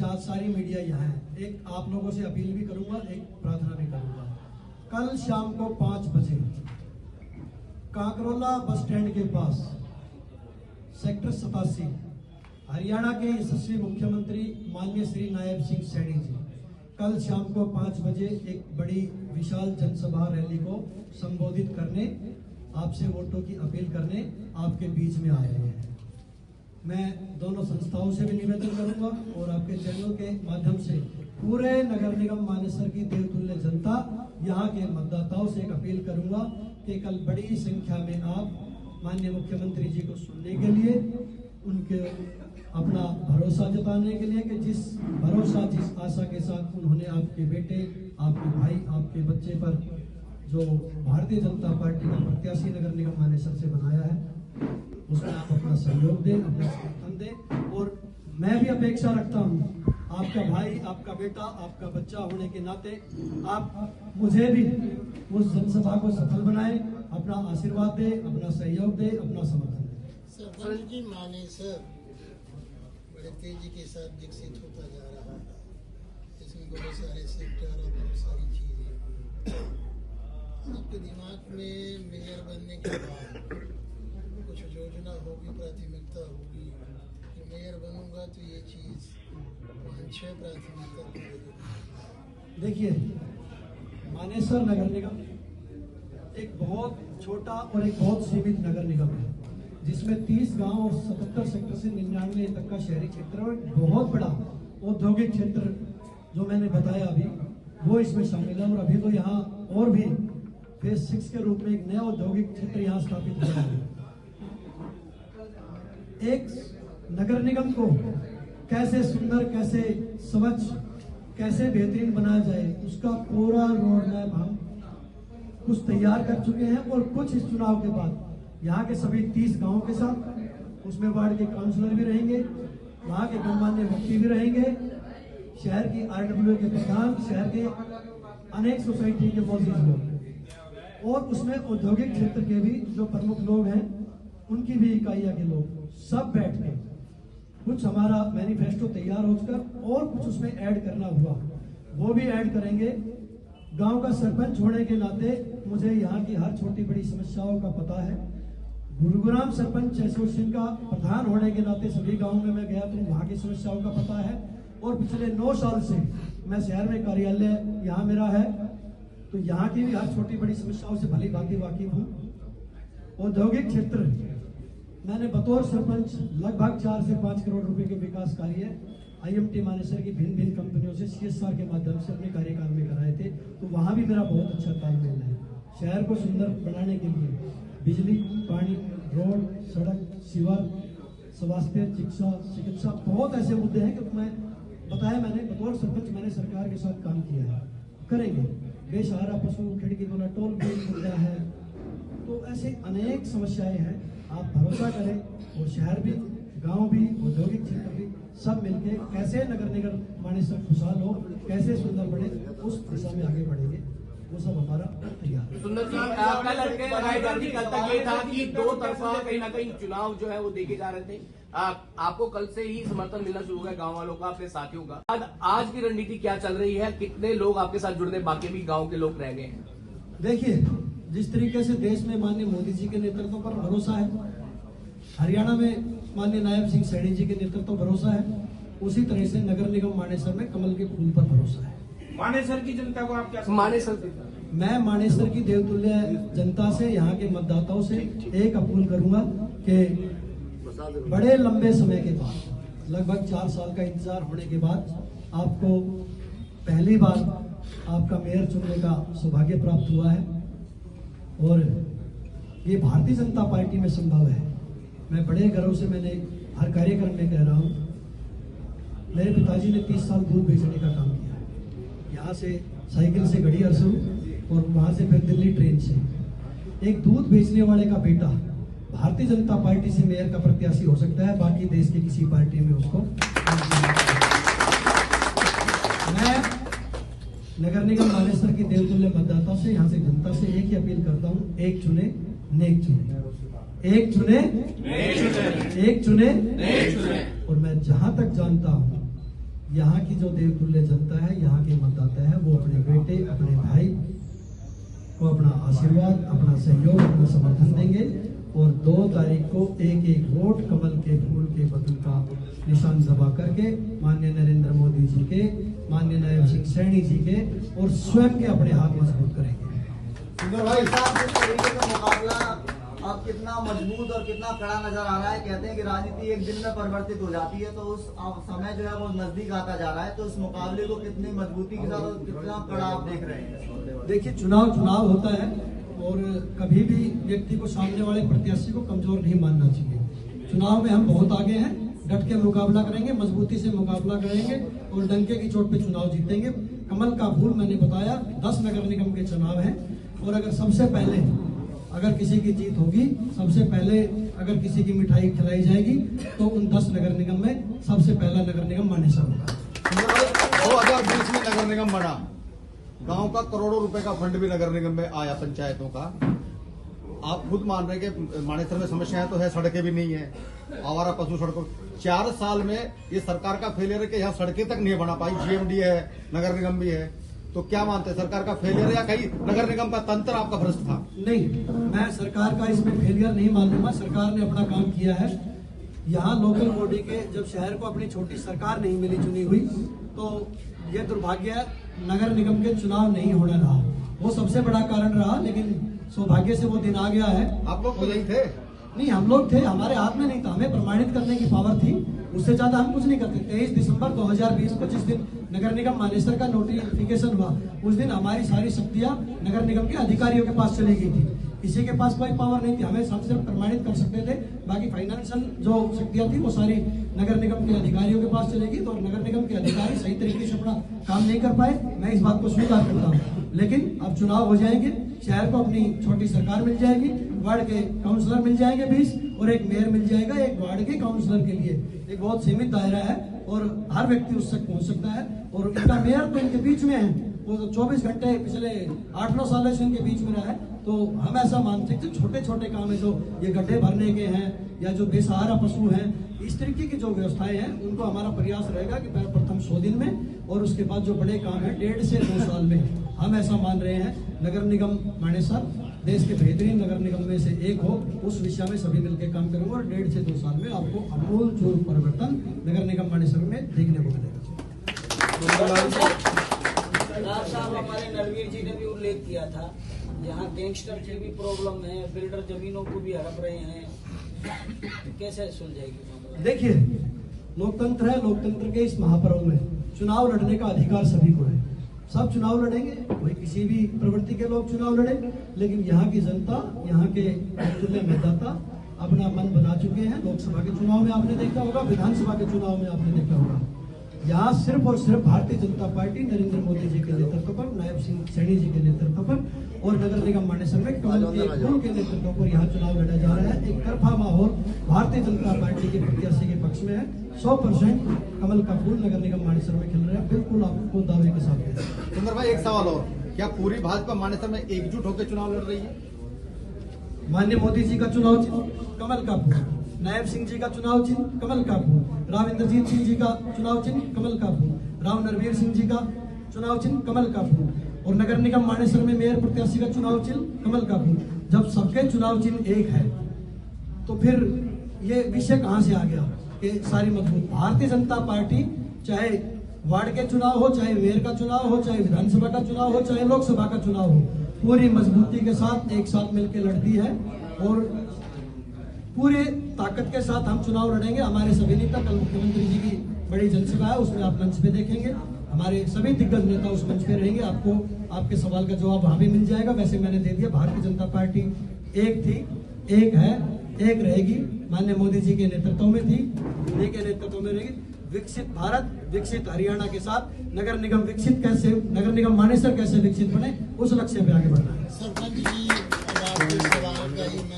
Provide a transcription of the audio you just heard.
आज सारी मीडिया यहाँ है, एक आप लोगों से अपील भी करूंगा, एक प्रार्थना भी करूंगा। कल शाम को 5 बजे काकरोला बस स्टैंड के पास सेक्टर 87 हरियाणा के यशस्वी मुख्यमंत्री माननीय श्री नायब सिंह सैनी जी कल शाम को 5 बजे एक बड़ी विशाल जनसभा रैली को संबोधित करने, आपसे वोटों की अपील करने आपके बीच में आए हैं। मैं दोनों संस्थाओं से भी निवेदन करूंगा और आपके चैनल के माध्यम से पूरे नगर निगम मानेसर की देवतुल्य जनता, यहाँ के मतदाताओं से एक अपील करूंगा कि कल बड़ी संख्या में आप माननीय मुख्यमंत्री जी को सुनने के लिए, उनके अपना भरोसा जताने के लिए कि जिस भरोसा जिस आशा के साथ उन्होंने आपके बेटे, आपके भाई, आपके बच्चे पर जो भारतीय जनता पार्टी का प्रत्याशी नगर निगम मानेसर से बनाया है, उसमें आप अपना सहयोग दें, अपना समर्थन दें। और मैं भी अपेक्षा रखता हूँ, आपका भाई, आपका बेटा, आपका बच्चा होने के नाते आप मुझे भी उस जनसभा को सफल बनाएं, अपना आशीर्वाद दें, अपना सहयोग दें, अपना समर्थन दें। सरपंच जी, मानेसर बड़े तेजी के साथ विकसित होता जा रहा है, इसमें बहुत सारे सेक्टर और बहुत सारी चीजें। आपके दिमाग में मेयर बनने के बाद कुछ योजना होगी, प्राथमिकता होगी कि मेयर बनूंगा तो ये चीज 5-6 प्राथमिकता होगी। देखिए, मानेसर नगर निगम एक बहुत छोटा और एक बहुत सीमित नगर निगम है, जिसमें 30 गांव और 77 सेक्टर से 99 तक का शहरी क्षेत्र और बहुत बड़ा औद्योगिक क्षेत्र जो मैंने बताया अभी, वो इसमें शामिल है। और अभी तो यहाँ और भी फेज 6 के रूप में एक नया औद्योगिक क्षेत्र यहाँ स्थापित हो रहा है। एक नगर निगम को कैसे सुंदर, कैसे स्वच्छ, कैसे बेहतरीन बनाया जाए, उसका पूरा रोड मैप हम कुछ तैयार कर चुके हैं। और कुछ इस चुनाव के बाद यहाँ के सभी 30 गांवों के साथ, उसमें वार्ड के काउंसलर भी रहेंगे, वहाँ के गणमान्य व्यक्ति भी रहेंगे, शहर की RWA के प्रधान, शहर के अनेक सोसाइटी के मौजूद लोग, और उसमें औद्योगिक क्षेत्र के भी जो प्रमुख लोग हैं, उनकी भी इकाइयां के लोग, सब बैठ के कुछ हमारा मैनिफेस्टो तैयार हो चुका और कुछ उसमें ऐड करना हुआ, वो भी ऐड करेंगे। गांव का सरपंच होने के नाते मुझे यहाँ की हर छोटी बड़ी समस्याओं का पता है। गुरुग्राम सरपंच एसोसिएशन का प्रधान होने के नाते सभी गाँव में मैं गया तो वहाँ की समस्याओं का पता है। और पिछले 9 साल से मैं शहर में कार्यालय यहाँ मेरा है, तो यहाँ की भी हर छोटी बड़ी समस्याओं से भली भांति वाकिफ हूँ। औद्योगिक क्षेत्र मैंने बतौर सरपंच लगभग 4 से 5 करोड़ रुपए के विकास कार्य IMT मानेसर की भिन्न भिन्न कंपनियों से CSR के माध्यम से अपने कार्यकाल में कराए थे, तो वहाँ भी मेरा बहुत अच्छा तालमेल है। शहर को सुंदर बनाने के लिए बिजली, पानी, रोड, सड़क, सीवर, स्वास्थ्य, शिक्षा, चिकित्सा, बहुत ऐसे मुद्दे हैं कि मैं बताया, मैंने बतौर सरपंच मैंने सरकार के साथ काम किया है, करेंगे। बेसहारा पशु, खिड़की वाला टोल भी मुद्दा है, तो ऐसे अनेक समस्याएं हैं। आप भरोसा करें, और शहर भी, गांव भी, औद्योगिक क्षेत्र भी, सब मिलके कैसे नगर निगम मानेसर खुशहाल हो, कैसे सुंदर बने, उस दिशा में आगे बढ़ेंगे, वो सब हमारा तैयार है। सुंदर जी, कल लड़के लगाए जाने कल तक ये था कि 2 तरफा कहीं ना कहीं चुनाव जो है वो देखे जा रहे थे। आपको कल से ही समर्थन मिलना शुरू हो गया गाँव वालों का, अपने साथियों का। आज की रणनीति क्या चल रही है? कितने लोग आपके साथ जुड़ने, बाकी भी गाँव के लोग रह गए हैं? देखिए, जिस तरीके से देश में माननीय मोदी जी के नेतृत्व पर भरोसा है, हरियाणा में माननीय नायब सिंह सैनी जी के नेतृत्व पर भरोसा है, उसी तरह से नगर निगम मानेसर में कमल के फूल पर भरोसा है। मानेसर की जनता को आप क्या? मैं मानेसर की देवतुल्य जनता से, यहाँ के मतदाताओं से एक अपील करूंगा कि बड़े लंबे समय के बाद, लगभग 4 साल का इंतजार होने के बाद, आपको पहली बार आपका मेयर चुनने का सौभाग्य प्राप्त हुआ है, और ये भारतीय जनता पार्टी में संभव है। मैं बड़े गर्व से मैंने हर कार्यक्रम में कह रहा हूँ, मेरे पिताजी ने 30 साल दूध बेचने का काम किया है, यहाँ से साइकिल से गढ़ी अरसू और वहाँ से फिर दिल्ली ट्रेन से। एक दूध बेचने वाले का बेटा भारतीय जनता पार्टी से मेयर का प्रत्याशी हो सकता है, बाकी देश की किसी पार्टी में उसको। मैं नगर निगम मानेसर की देवतुल्य मतदाताओं से, यहाँ से जनता से एक ही अपील करता हूँ, एक चुने नेक चुने, एक चुने एक चुने। और मैं जहां तक जानता हूँ, यहाँ की जो देवतुल्य जनता है, यहाँ के मतदाता है, वो अपने बेटे, अपने भाई को अपना आशीर्वाद, अपना सहयोग, अपना समर्थन देंगे और 2 तारीख को एक एक वोट कमल के फूल के बदल का निशान दबा करके माननीय नरेंद्र मोदी जी के, माननीय नायब सिंह सैनी जी के और स्वयं के अपने हाथ मजबूत करेंगे। सुंदर भाई साहब, जिस तरीके का मुकाबला अब कितना मजबूत और कितना कड़ा नजर आ रहा है। कहते हैं कि राजनीति एक दिन में परिवर्तित हो जाती है, तो उस समय जो है वो नजदीक आता जा रहा है। तो इस मुकाबले को कितनी मजबूती के साथ और कितना कड़ा आप देख रहे हैं? देखिए, चुनाव होता है और कभी भी व्यक्ति को, सामने वाले प्रत्याशी को कमजोर नहीं मानना चाहिए। चुनाव में हम बहुत आगे हैं, डट के मुकाबला करेंगे, मजबूती से मुकाबला करेंगे और डंके की चोट पे चुनाव जीतेंगे। कमल का फूल मैंने बताया, 10 नगर निगम के चुनाव हैं और अगर सबसे पहले अगर किसी की जीत होगी, सबसे पहले अगर किसी की मिठाई खिलाई जाएगी तो उन 10 नगर निगम में सबसे पहला नगर निगम मानेसर होगा। 2020 में नगर निगम बना, गांव का करोड़ों रुपए का फंड भी नगर निगम में आया, पंचायतों का। आप खुद मान रहे हैं कि मानेसर में समस्याएं तो है, सड़कें भी नहीं है, आवारा पशु सड़कों। 4 साल में ये सरकार का फेलियर है कि यहाँ सड़कें तक नहीं बना पाई। GMD है, नगर निगम भी है, तो क्या मानते हैं, सरकार का फेलियर या कहीं नगर निगम का तंत्र आपका भ्रष्ट था? नहीं, मैं सरकार का इसमें फेलियर नहीं मानूंगा। सरकार ने अपना काम किया है। यहाँ लोकल बॉडी के, जब शहर को अपनी छोटी सरकार नहीं मिली, चुनी हुई, तो ये दुर्भाग्य है, नगर निगम के चुनाव नहीं होना रहा। वो सबसे बड़ा कारण रहा, लेकिन सौभाग्य से वो दिन आ गया है। आप लोग तो नहीं थे? नहीं, हम लोग थे, हमारे हाथ में नहीं था, हमें प्रमाणित करने की पावर थी, उससे ज्यादा हम कुछ नहीं करते। 23 दिसंबर 2020 को जिस दिन नगर निगम मानेसर का नोटिफिकेशन हुआ, उस दिन हमारी सारी शक्तियां नगर निगम के अधिकारियों के पास चली गई थी। किसी के पास कोई पावर नहीं थी, हमें सबसे प्रमाणित कर सकते थे। बाकी फाइनेंशियल जो शक्तियां थी वो सारी नगर निगम के अधिकारियों के पास चलेगी, तो नगर निगम के अधिकारी सही तरीके से अपना काम नहीं कर पाए, मैं इस बात को स्वीकार करता हूँ। लेकिन अब चुनाव हो जाएंगे, शहर को अपनी छोटी सरकार मिल जाएगी, वार्ड के काउंसलर मिल जाएंगे 20 और एक मेयर मिल जाएगा एक वार्ड के काउंसलर के लिए। एक बहुत सीमित दायरा है और हर व्यक्ति उस तक पहुंच सकता है और इनका मेयर तो इनके बीच में है, वो तो 24 घंटे पिछले 8-9 सालों से इनके बीच में रहा है। तो हम ऐसा मानते हैं कि छोटे छोटे काम है, जो ये गड्ढे भरने के हैं या जो बेसहारा पशु हैं, इस तरीके की जो व्यवस्थाएं हैं, उनको हमारा प्रयास रहेगा कि प्रथम 100 दिन में और उसके बाद जो बड़े काम है 1.5 से 2 साल में। हम ऐसा मान रहे हैं नगर निगम मानेसर देश के बेहतरीन नगर निगम में से एक हो, उस विषय में सभी मिलकर काम करेंगे और 1.5 से 2 साल में आपको अमूल चूल परिवर्तन नगर निगम मानेसर में देखने को मिलेगा। साहब, हमारे नरवीर जी ने भी उल्लेख किया था, यहाँ गैंगस्टर की भी प्रॉब्लम है, बिल्डर जमीनों को भी हड़प रहे हैं, कैसे सुलझेगी? देखिए, लोकतंत्र है, लोकतंत्र के इस महापर्व में चुनाव लड़ने का अधिकार सभी को है। सब चुनाव लड़ेंगे, कोई किसी भी प्रवृत्ति के लोग चुनाव लड़े, लेकिन यहाँ की जनता, यहाँ के तुल्य मतदाता अपना मन बना चुके हैं। लोकसभा के चुनाव में आपने देखा होगा, विधानसभा के चुनाव में आपने देखा होगा, यहाँ सिर्फ और सिर्फ भारतीय जनता पार्टी नरेंद्र मोदी जी के नेतृत्व पर, नायब सिंह सैनी जी के नेतृत्व पर और नगर निगम मानेसर में कमल के फूल के नेतृत्व पर यहाँ चुनाव लड़ा जा रहा है। एक तरफा माहौल भारतीय जनता पार्टी के प्रत्याशी के पक्ष में है। 100% कमल का फूल नगर निगम मानेसर में खिल रहा है, बिल्कुल आपको दावे के साथ। सुंदर भाई, एक सवाल और, क्या पूरी भाजपा मानेसर में एकजुट होकर चुनाव लड़ रही है? माननीय मोदी जी का चुनाव चिन्ह कमल का फूल, नायब सिंह जी का चुनाव चिन्ह कमल का फूल, राव इंद्रजीत सिंह जी का चुनाव चिन्ह कमल का फूल, राव नरवीर सिंह जी का चुनाव चिन्ह कमल का फूल और नगर निगम मानेसर में मेयर प्रत्याशी का चुनाव चिन्ह कमल का फूल। जब सबके चुनाव चिन्ह एक है तो फिर ये विषय कहां से आ गया कि सारी मजबूत भारतीय जनता पार्टी, चाहे वार्ड के चुनाव हो, चाहे मेयर का चुनाव हो, चाहे विधानसभा का चुनाव हो, चाहे लोकसभा का चुनाव हो, पूरी मजबूती के साथ एक साथ मिलकर लड़ती है और पूरे ताकत के साथ हम चुनाव लड़ेंगे। हमारे सभी नेता, कल मुख्यमंत्री जी की बड़ी जनसभा है, उसमें आप मंच पे देखेंगे, हमारे सभी दिग्गज नेता उस मंच पे रहेंगे। आपको आपके सवाल का जवाब वहां भी मिल जाएगा। वैसे मैंने दे दिया, भारतीय जनता पार्टी एक थी, एक है, एक रहेगी। माननीय मोदी जी के नेतृत्व में थी, मोदी के नेतृत्व में रहेगी। विकसित भारत, विकसित हरियाणा के साथ नगर निगम विकसित कैसे, नगर निगम मानेसर कैसे विकसित बने, उस लक्ष्य पे आगे बढ़ना है। सरपंच जी, अब आपके सवाल का ही मैं